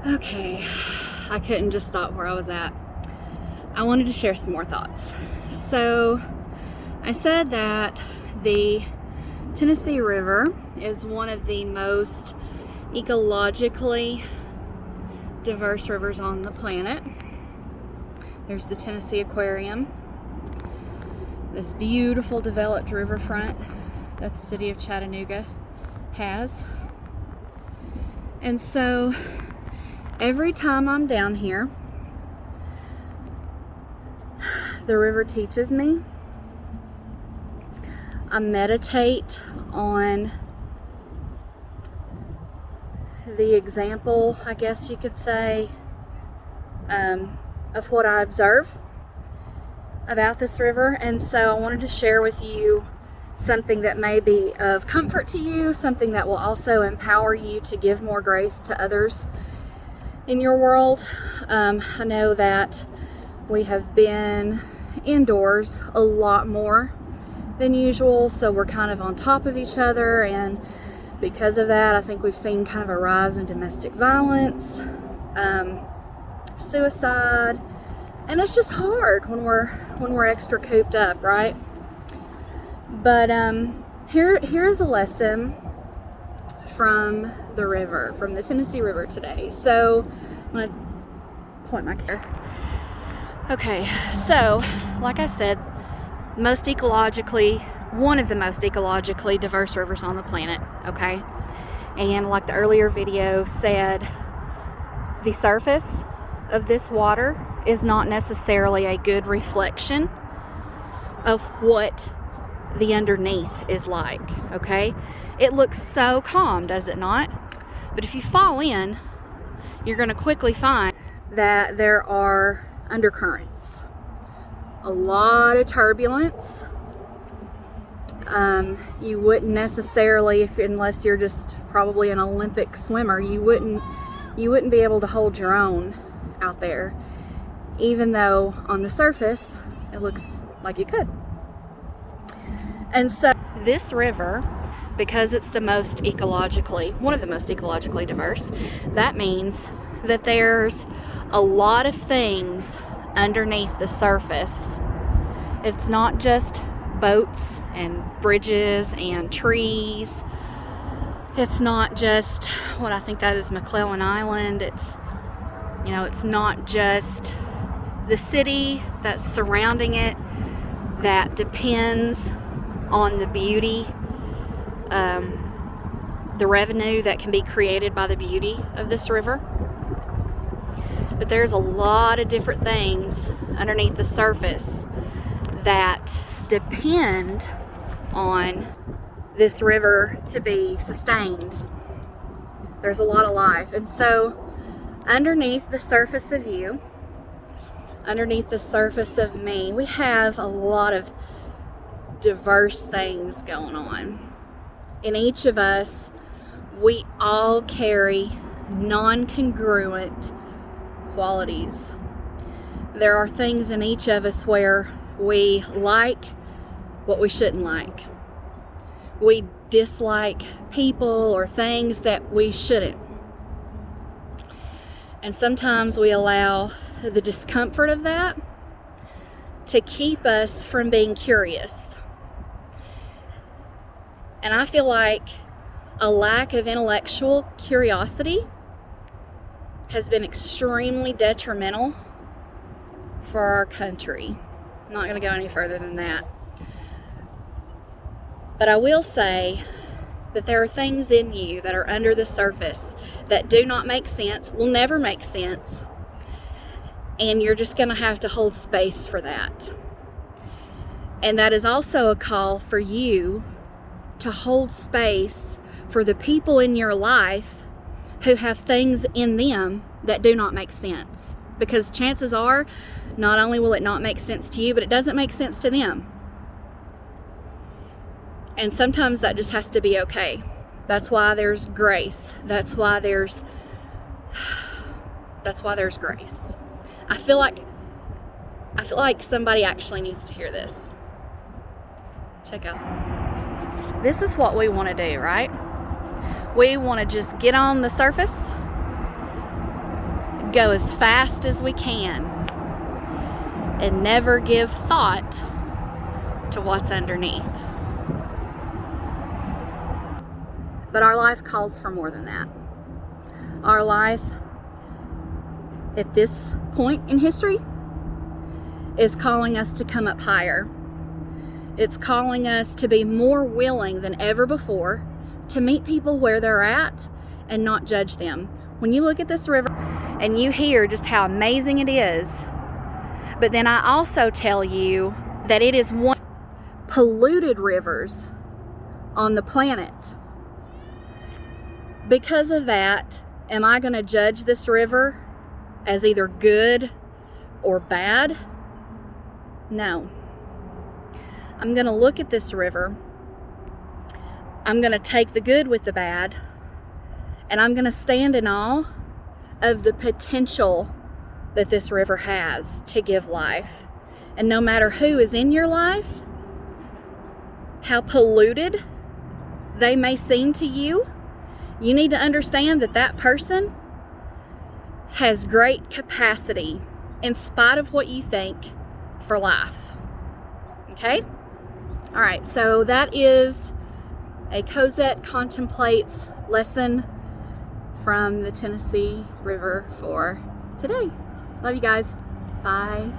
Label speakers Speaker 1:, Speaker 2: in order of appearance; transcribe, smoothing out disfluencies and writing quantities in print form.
Speaker 1: Okay, I couldn't just stop where I was at. I wanted to share some more thoughts. So I said that the Tennessee River is one of the most ecologically diverse rivers on the planet. There's the Tennessee Aquarium, this beautiful developed riverfront that the city of Chattanooga has. And so every time I'm down here, the river teaches me. I meditate on the example, I guess you could say, of what I observe about this river. And so I wanted to share with you something that may be of comfort to you, something that will also empower you to give more grace to others in your world. I know that we have been indoors a lot more than usual, so we're kind of on top of each other, and because of that I think we've seen kind of a rise in domestic violence, suicide, and it's just hard when we're extra cooped up, right? But here's a lesson from the river, from the Tennessee River today. So I'm going to point my camera. Okay, so like I said, one of the most ecologically diverse rivers on the planet, okay? And like the earlier video said, the surface of this water is not necessarily a good reflection of what the underneath is like, okay? It looks so calm, does it not? But if you fall in, you're going to quickly find that there are undercurrents, a lot of turbulence. You wouldn't necessarily, unless you're just probably an Olympic swimmer, you wouldn't be able to hold your own out there, even though on the surface it looks like you could. And so this river, because it's one of the most ecologically diverse, that means that there's a lot of things underneath the surface. It's not just boats and bridges and trees. It's not just what I think that is McClellan Island. It's not just the city that's surrounding it that depends on the beauty, the revenue that can be created by the beauty of this river. But there's a lot of different things underneath the surface that depend on this river to be sustained. There's a lot of life. And so underneath the surface of you, underneath the surface of me, we have a lot of diverse things going on. In each of us, we all carry non-congruent qualities. There are things in each of us where we like what we shouldn't like. We dislike people or things that we shouldn't. And sometimes we allow the discomfort of that to keep us from being curious. And I feel like a lack of intellectual curiosity has been extremely detrimental for our country. I'm not going to go any further than that. But I will say that there are things in you that are under the surface that do not make sense, will never make sense, and you're just going to have to hold space for that. And that is also a call for you to hold space for the people in your life who have things in them that do not make sense. Because chances are, not only will it not make sense to you, but it doesn't make sense to them. And sometimes that just has to be okay. That's why there's grace. That's why there's grace. I feel like somebody actually needs to hear this. Check out. This is what we want to do, right? We want to just get on the surface go as fast as we can and never give thought to what's underneath. But our life calls for more than that. Our life at this point in history is calling us to come up higher. It's calling us to be more willing than ever before to meet people where they're at and not judge them. When you look at this river and you hear just how amazing it is, but then I also tell you that it is one of the most polluted rivers on the planet. Because of that, am I going to judge this river as either good or bad? No. I'm going to look at this river. I'm going to take the good with the bad, and I'm going to stand in awe of the potential that this river has to give life. And no matter who is in your life, how polluted they may seem to you, you need to understand that that person has great capacity, in spite of what you think, for life. Okay? All right, so that is a Cosette Contemplates lesson from the Tennessee River for today. Love you guys. Bye.